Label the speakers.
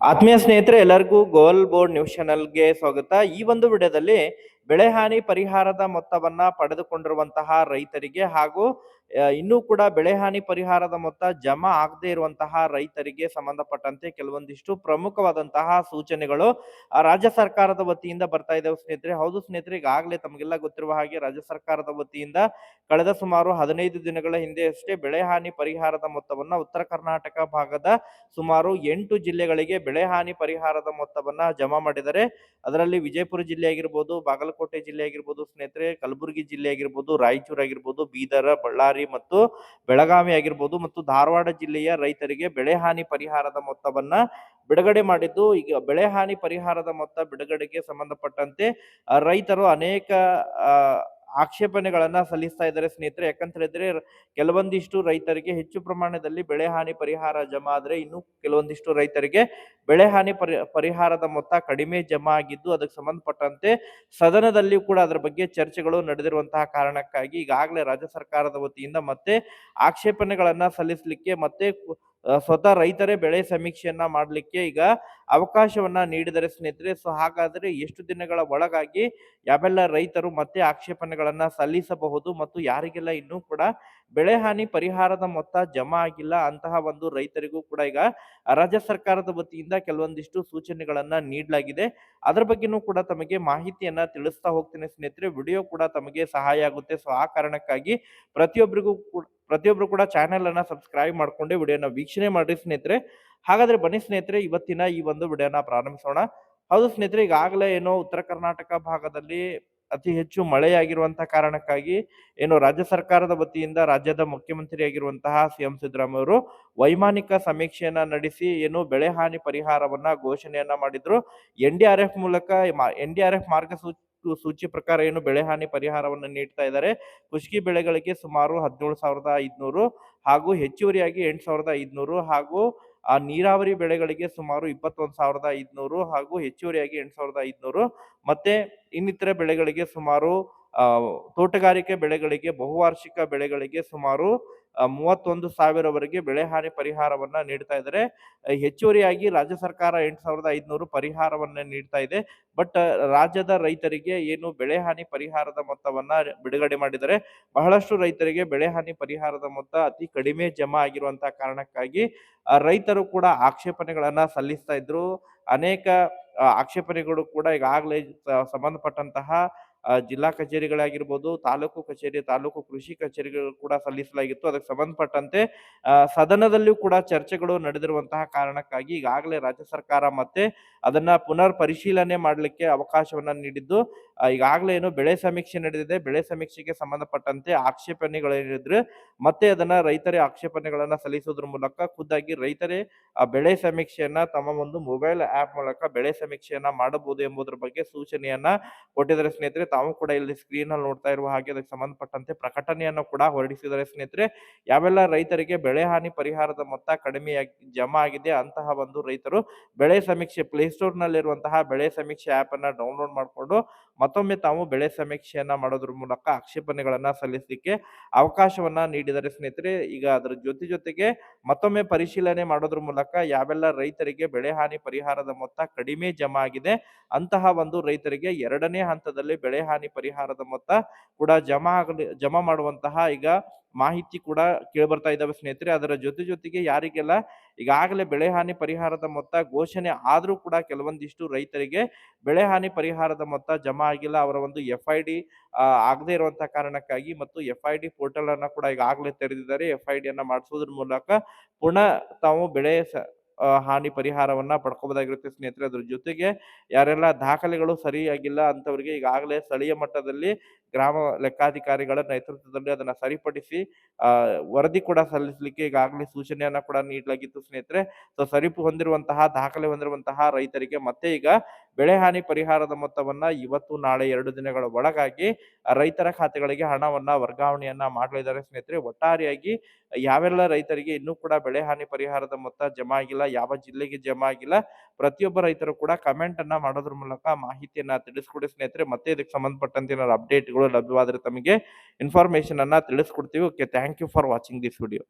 Speaker 1: ಆತ್ಮೀಯ ಸ್ನೇಹಿತರೆ ಎಲ್ಲರಿಗೂ ಗೋಲ್ ಬೋರ್ಡ್ ನ್ಯೂಸ್ ಚಾನೆಲ್ಗೆ ಸ್ವಾಗತ. ಈ ಒಂದು ವಿಡಿಯೋದಲ್ಲಿ ಬೆಳೆ ಹಾನಿ ಪರಿಹಾರದ ಮೊತ್ತವನ್ನ ಪಡೆದುಕೊಂಡಿರುವಂತಹ ರೈತರಿಗೆ ಹಾಗೂ ಇನ್ನೂ ಕೂಡ ಬೆಳೆ ಹಾನಿ ಪರಿಹಾರದ ಮೊತ್ತ ಜಮಾ ಆಗದೇ ಇರುವಂತಹ ರೈತರಿಗೆ ಸಂಬಂಧಪಟ್ಟಂತೆ ಕೆಲವೊಂದಿಷ್ಟು ಪ್ರಮುಖವಾದಂತಹ ಸೂಚನೆಗಳು ರಾಜ್ಯ ಸರ್ಕಾರದ ವತಿಯಿಂದ ಬರ್ತಾ ಇದ್ದಾವೆ ಸ್ನೇಹಿತರೆ. ಹೌದು ಸ್ನೇಹಿತರೆ, ಈಗಾಗಲೇ ತಮಗೆಲ್ಲ ಗೊತ್ತಿರುವ ಹಾಗೆ ರಾಜ್ಯ ಸರ್ಕಾರದ ವತಿಯಿಂದ ಕಳೆದ ಸುಮಾರು 15 ದಿನಗಳ ಹಿಂದೆ ಅಷ್ಟೇ ಬೆಳೆ ಹಾನಿ ಪರಿಹಾರದ ಮೊತ್ತವನ್ನ ಉತ್ತರ ಕರ್ನಾಟಕ ಭಾಗದ ಸುಮಾರು 8 ಜಿಲ್ಲೆಗಳಿಗೆ ಬೆಳೆ ಹಾನಿ ಪರಿಹಾರದ ಮೊತ್ತವನ್ನ ಜಮಾ ಮಾಡಿದ್ದಾರೆ. ಅದರಲ್ಲಿ ವಿಜಯಪುರ ಜಿಲ್ಲೆ ಆಗಿರ್ಬೋದು, ಬಾಗಲಕೋಟೆ ಜಿಲ್ಲೆ ಆಗಿರ್ಬೋದು ಸ್ನೇಹಿತರೆ, ಕಲಬುರಗಿ ಜಿಲ್ಲೆ ಆಗಿರ್ಬೋದು, ರಾಯಚೂರು ಆಗಿರ್ಬೋದು, ಬೀದರ್, ಬಳ್ಳಾರಿ ಮತ್ತು ಬೆಳಗಾವಿ ಆಗಿರ್ಬೋದು ಮತ್ತು ಧಾರವಾಡ ಜಿಲ್ಲೆಯ ರೈತರಿಗೆ ಬೆಳೆ ಹಾನಿ ಪರಿಹಾರದ ಮೊತ್ತವನ್ನ ಬಿಡುಗಡೆ ಮಾಡಿದ್ದು. ಈಗ ಬೆಳೆ ಹಾನಿ ಪರಿಹಾರದ ಮೊತ್ತ ಬಿಡುಗಡೆಗೆ ಸಂಬಂಧಪಟ್ಟಂತೆ ರೈತರು ಅನೇಕ ಆಕ್ಷೇಪಣೆಗಳನ್ನ ಸಲ್ಲಿಸ್ತಾ ಇದ್ದಾರೆ ಸ್ನೇಹಿತರೆ. ಯಾಕಂತ ಹೇಳಿದ್ರೆ ಕೆಲವೊಂದಿಷ್ಟು ರೈತರಿಗೆ ಹೆಚ್ಚು ಪ್ರಮಾಣದಲ್ಲಿ ಬೆಳೆ ಹಾನಿ ಪರಿಹಾರ ಜಮಾ ಆದ್ರೆ, ಇನ್ನು ಕೆಲವೊಂದಿಷ್ಟು ರೈತರಿಗೆ ಬೆಳೆ ಹಾನಿ ಪರಿಹಾರದ ಮೊತ್ತ ಕಡಿಮೆ ಜಮಾ ಆಗಿದ್ದು, ಅದಕ್ಕೆ ಸಂಬಂಧಪಟ್ಟಂತೆ ಸದನದಲ್ಲಿ ಕೂಡ ಅದರ ಬಗ್ಗೆ ಚರ್ಚೆಗಳು ನಡೆದಿರುವಂತಹ ಕಾರಣಕ್ಕಾಗಿ ಈಗಾಗಲೇ ರಾಜ್ಯ ಸರ್ಕಾರದ ವತಿಯಿಂದ ಮತ್ತೆ ಆಕ್ಷೇಪಣೆಗಳನ್ನ ಸಲ್ಲಿಸಲಿಕ್ಕೆ ಮತ್ತೆ ಸ್ವತಃ ರೈತರೇ ಬೆಳೆ ಸಮೀಕ್ಷೆಯನ್ನ ಮಾಡಲಿಕ್ಕೆ ಈಗ ಅವಕಾಶವನ್ನ ನೀಡಿದರೆ ಸ್ನೇಹಿತರೆ. ಸೊ ಹಾಗಾದ್ರೆ ಎಷ್ಟು ದಿನಗಳ ಒಳಗಾಗಿ ಯಾವೆಲ್ಲ ರೈತರು ಮತ್ತೆ ಆಕ್ಷೇಪಣೆಗಳನ್ನ ಸಲ್ಲಿಸಬಹುದು ಮತ್ತು ಯಾರಿಗೆಲ್ಲ ಇನ್ನೂ ಕೂಡ ಬೆಳೆ ಹಾನಿ ಪರಿಹಾರದ ಮೊತ್ತ ಜಮಾ ಆಗಿಲ್ಲ ಅಂತಹ ಒಂದು ರೈತರಿಗೂ ಕೂಡ ಈಗ ರಾಜ್ಯ ಸರ್ಕಾರದ ವತಿಯಿಂದ ಕೆಲವೊಂದಿಷ್ಟು ಸೂಚನೆಗಳನ್ನ ನೀಡಲಾಗಿದೆ. ಅದರ ಬಗ್ಗೆನೂ ಕೂಡ ತಮಗೆ ಮಾಹಿತಿಯನ್ನ ತಿಳಿಸ್ತಾ ಹೋಗ್ತೀನಿ ಸ್ನೇಹಿತರೆ. ವಿಡಿಯೋ ಕೂಡ ತಮಗೆ ಸಹಾಯ ಆಗುತ್ತೆ. ಸೊ ಆ ಕಾರಣಕ್ಕಾಗಿ ಪ್ರತಿಯೊಬ್ರು ಕೂಡ ಚಾನೆಲ್ ಅನ್ನ ಸಬ್ಸ್ಕ್ರೈಬ್ ಮಾಡ್ಕೊಂಡು ವಿಡಿಯೋನ ವೀಕ್ಷಣೆ ಮಾಡಿ ಸ್ನೇಹಿತರೆ. ಹಾಗಾದ್ರೆ ಬನ್ನಿ ಸ್ನೇಹಿತರೆ, ಇವತ್ತಿನ ಈ ಒಂದು ವಿಡಿಯೋನ ಪ್ರಾರಂಭಿಸೋಣ. ಹೌದು ಸ್ನೇಹಿತರೆ, ಈಗಾಗಲೇ ಏನೋ ಉತ್ತರ ಕರ್ನಾಟಕ ಭಾಗದಲ್ಲಿ ಅತಿ ಹೆಚ್ಚು ಮಳೆಯಾಗಿರುವಂತಹ ಕಾರಣಕ್ಕಾಗಿ ಏನು ರಾಜ್ಯ ಸರ್ಕಾರದ ವತಿಯಿಂದ ರಾಜ್ಯದ ಮುಖ್ಯಮಂತ್ರಿ ಆಗಿರುವಂತಹ ಸಿಎಂ ಸಿದ್ದರಾಮಯ್ಯ ಅವರು ವೈಮಾನಿಕ ಸಮೀಕ್ಷೆಯನ್ನ ನಡೆಸಿ ಏನು ಬೆಳೆ ಹಾನಿ ಪರಿಹಾರವನ್ನ ಘೋಷಣೆಯನ್ನ ಮಾಡಿದ್ರು. ಎನ್ಡಿಆರ್ಎಫ್ ಮೂಲಕ ಎನ್ಡಿಆರ್ಎಫ್ ಸೂಚಿ ಪ್ರಕಾರ ಏನು ಬೆಳೆ ಹಾನಿ ಪರಿಹಾರವನ್ನು ನೀಡ್ತಾ ಇದ್ದಾರೆ. ಕುಷ್ಕಿ ಬೆಳೆಗಳಿಗೆ ಸುಮಾರು 17,500 ಹಾಗೂ ಹೆಚ್ಚುವರಿಯಾಗಿ 8,500 ಹಾಗೂ ನೀರಾವರಿ ಬೆಳೆಗಳಿಗೆ ಸುಮಾರು 21,500 ಹಾಗೂ ಹೆಚ್ಚುವರಿಯಾಗಿ 8,500 ಮತ್ತೆ ಇನ್ನಿತರೆ ಬೆಳೆಗಳಿಗೆ ಸುಮಾರು ತೋಟಗಾರಿಕೆ ಬೆಳೆಗಳಿಗೆ, ಬಹುವಾರ್ಷಿಕ ಬೆಳೆಗಳಿಗೆ ಸುಮಾರು 31,000ವರೆಗೆ ಬೆಳೆ ಹಾನಿ ಪರಿಹಾರವನ್ನ ನೀಡ್ತಾ ಇದ್ದಾರೆ. ಹೆಚ್ಚುವರಿಯಾಗಿ ರಾಜ್ಯ ಸರ್ಕಾರ 8,500 ಪರಿಹಾರವನ್ನ ನೀಡ್ತಾ ಇದೆ. ಬಟ್ ರಾಜ್ಯದ ರೈತರಿಗೆ ಏನು ಬೆಳೆ ಹಾನಿ ಪರಿಹಾರದ ಮೊತ್ತವನ್ನ ಬಿಡುಗಡೆ ಮಾಡಿದರೆ, ಬಹಳಷ್ಟು ರೈತರಿಗೆ ಬೆಳೆ ಹಾನಿ ಪರಿಹಾರದ ಮೊತ್ತ ಅತಿ ಕಡಿಮೆ ಜಮಾ ಆಗಿರುವಂತಹ ಕಾರಣಕ್ಕಾಗಿ ರೈತರು ಕೂಡ ಆಕ್ಷೇಪಣೆಗಳನ್ನ ಸಲ್ಲಿಸ್ತಾ ಇದ್ರು. ಅನೇಕ ಆಕ್ಷೇಪಣೆಗಳು ಕೂಡ ಈಗಾಗಲೇ ಸಂಬಂಧಪಟ್ಟಂತಹ ಜಿಲ್ಲಾ ಕಚೇರಿಗಳಾಗಿರ್ಬೋದು, ತಾಲೂಕು ಕಚೇರಿ, ತಾಲೂಕು ಕೃಷಿ ಕಚೇರಿಗಳು ಕೂಡ ಸಲ್ಲಿಸಲಾಗಿತ್ತು. ಅದಕ್ಕೆ ಸಂಬಂಧಪಟ್ಟಂತೆ ಸದನದಲ್ಲಿಯೂ ಕೂಡ ಚರ್ಚೆಗಳು ನಡೆದಿರುವಂತಹ ಕಾರಣಕ್ಕಾಗಿ ಈಗಾಗಲೇ ರಾಜ್ಯ ಸರ್ಕಾರ ಮತ್ತೆ ಅದನ್ನ ಪುನರ್ ಪರಿಶೀಲನೆ ಮಾಡಲಿಕ್ಕೆ ಅವಕಾಶವನ್ನ ನೀಡಿದ್ದು. ಈಗಾಗಲೇ ಏನು ಬೆಳೆ ಸಮೀಕ್ಷೆ ನಡೆದಿದೆ, ಬೆಳೆ ಸಮೀಕ್ಷೆಗೆ ಸಂಬಂಧಪಟ್ಟಂತೆ ಆಕ್ಷೇಪಣೆಗಳಿದ್ರೆ ಮತ್ತೆ ಅದನ್ನ ರೈತರೇ ಆಕ್ಷೇಪಣೆಗಳನ್ನ ಸಲ್ಲಿಸೋದ್ರ ಮೂಲಕ ಖುದ್ದಾಗಿ ರೈತರೇ ಆ ಬೆಳೆ ಸಮೀಕ್ಷೆಯನ್ನ ತಮ್ಮ ಒಂದು ಮೊಬೈಲ್ ಆಪ್ ಮೂಲಕ ಬೆಳೆ ಸಮೀಕ್ಷೆಯನ್ನ ಮಾಡಬಹುದು ಎಂಬುದರ ಬಗ್ಗೆ ಸೂಚನೆಯನ್ನ ಕೊಟ್ಟಿದ್ದಾರೆ ಸ್ನೇಹಿತರೆ. ತಾವು ಕೂಡ ಇಲ್ಲಿ ಸ್ಕ್ರೀನ್ ಅಲ್ಲಿ ನೋಡ್ತಾ ಇರುವ ಹಾಗೆ ಅದಕ್ಕೆ ಸಂಬಂಧಪಟ್ಟಂತೆ ಪ್ರಕಟಣೆಯನ್ನು ಕೂಡ ಹೊರಡಿಸಿದ್ದಾರೆ ಸ್ನೇಹಿತರೆ. ಯಾವೆಲ್ಲ ರೈತರಿಗೆ ಬೆಳೆ ಹಾನಿ ಪರಿಹಾರದ ಮೊತ್ತ ಕಡಿಮೆಯಾಗಿ ಜಮಾ ಆಗಿದೆ ಅಂತಹ ಒಂದು ರೈತರು ಬೆಳೆ ಸಮೀಕ್ಷೆ ಪ್ಲೇಸ್ಟೋರ್ ನಲ್ಲಿರುವಂತಹ ಬೆಳೆ ಸಮೀಕ್ಷೆ ಆಪ್ ಅನ್ನ ಡೌನ್ಲೋಡ್ ಮಾಡಿಕೊಂಡು ಮತ್ತೊಮ್ಮೆ ತಾವು ಬೆಳೆ ಸಮೀಕ್ಷೆಯನ್ನ ಮಾಡೋದ್ರ ಮೂಲಕ ಆಕ್ಷೇಪಣೆಗಳನ್ನ ಸಲ್ಲಿಸಲಿಕ್ಕೆ ಅವಕಾಶವನ್ನ ನೀಡಿದ್ದಾರೆ ಸ್ನೇಹಿತರೆ. ಈಗ ಅದರ ಜೊತೆಗೆ ಮತ್ತೊಮ್ಮೆ ಪರಿಶೀಲನೆ ಮಾಡೋದ್ರ ಮೂಲಕ ಯಾವೆಲ್ಲ ರೈತರಿಗೆ ಬೆಳೆ ಹಾನಿ ಪರಿಹಾರದ ಮೊತ್ತ ಕಡಿಮೆ ಜಮಾ ಆಗಿದೆ ಅಂತಹ ಒಂದು ರೈತರಿಗೆ ಎರಡನೇ ಹಂತದಲ್ಲಿ ಬೆಳೆ ಹಾನಿ ಪರಿಹಾರದ ಮೊತ್ತ ಕೂಡ ಜಮಾ ಮಾಡುವಂತಹ ಈಗ ಮಾಹಿತಿ ಕೂಡ ಕೇಳಿಬರ್ತಾ ಇದ್ದಾವೆ ಸ್ನೇಹಿತರೆ. ಅದರ ಜೊತೆಗೆ ಯಾರಿಗೆಲ್ಲ ಈಗಾಗಲೇ ಬೆಳೆ ಹಾನಿ ಪರಿಹಾರದ ಮೊತ್ತ ಘೋಷಣೆ ಆದ್ರೂ ಕೂಡ ಕೆಲವೊಂದಿಷ್ಟು ರೈತರಿಗೆ ಬೆಳೆ ಹಾನಿ ಪರಿಹಾರದ ಮೊತ್ತ ಜಮಾ ಆಗಿಲ್ಲ, ಅವರ ಒಂದು FID ಆಗದೆ ಇರುವಂತಹ ಕಾರಣಕ್ಕಾಗಿ ಮತ್ತು FID ಪೋರ್ಟಲ್ ಅನ್ನ ಕೂಡ ಈಗಾಗಲೇ ತೆರೆದಿದ್ದಾರೆ. FID ಅನ್ನ ಮಾಡಿಸೋದ್ರ ಮೂಲಕ ಪುನಃ ತಾವು ಬೆಳೆ ಹಾನಿ ಪರಿಹಾರವನ್ನ ಪಡ್ಕೋಬಹುದಾಗಿರುತ್ತೆ ಸ್ನೇಹಿತರೆ. ಅದ್ರ ಜೊತೆಗೆ ಯಾರೆಲ್ಲ ದಾಖಲೆಗಳು ಸರಿಯಾಗಿಲ್ಲ ಅಂತವರಿಗೆ ಈಗಾಗಲೇ ಸ್ಥಳೀಯ ಮಟ್ಟದಲ್ಲಿ ಗ್ರಾಮ ಲೆಕ್ಕಾಧಿಕಾರಿಗಳ ನೇತೃತ್ವದಲ್ಲಿ ಅದನ್ನ ಸರಿಪಡಿಸಿ ವರದಿ ಕೂಡ ಸಲ್ಲಿಸಲಿಕ್ಕೆ ಈಗಾಗಲೇ ಸೂಚನೆಯನ್ನ ಕೂಡ ನೀಡಲಾಗಿತ್ತು ಸ್ನೇಹಿತರೆ. ಸೊ ಹೊಂದಿರುವಂತಹ ದಾಖಲೆ ಹೊಂದಿರುವಂತಹ ರೈತರಿಗೆ ಮತ್ತೆ ಈಗ ಬೆಳೆ ಹಾನಿ ಪರಿಹಾರದ ಮೊತ್ತವನ್ನ ಇವತ್ತು ನಾಳೆ 2 ದಿನಗಳ ಒಳಗಾಗಿ ರೈತರ ಖಾತೆಗಳಿಗೆ ಹಣವನ್ನ ವರ್ಗಾವಣೆಯನ್ನ ಮಾಡಲಿದ್ದಾರೆ ಸ್ನೇಹಿತರೆ. ಒಟ್ಟಾರೆಯಾಗಿ ಯಾವೆಲ್ಲ ರೈತರಿಗೆ ಇನ್ನೂ ಕೂಡ ಬೆಳೆ ಹಾನಿ ಪರಿಹಾರದ ಮೊತ್ತ ಜಮಾ ಆಗಿಲ್ಲ, ಯಾವ ಜಿಲ್ಲೆಗೆ ಜಮಾ ಆಗಿಲ್ಲ, ಪ್ರತಿಯೊಬ್ಬ ರೈತರು ಕೂಡ ಕಮೆಂಟ್ ಅನ್ನ ಮಾಡೋದ್ರ ಮೂಲಕ ಮಾಹಿತಿಯನ್ನ ತಿಳಿಸ್ಕೊಡಿ ಸ್ನೇಹಿತರೆ. ಮತ್ತೆ ಇದಕ್ಕೆ ಸಂಬಂಧಪಟ್ಟಂತೆ ಅಪ್ಡೇಟ್ಗಳು ಲಭ್ಯವಾದರೆ ತಮಗೆ ಇನ್ಫಾರ್ಮೇಶನ್ ಅನ್ನ ತಿಳಿಸ್ಕೊಡ್ತೀವಿ. Okay, thank you for watching this video.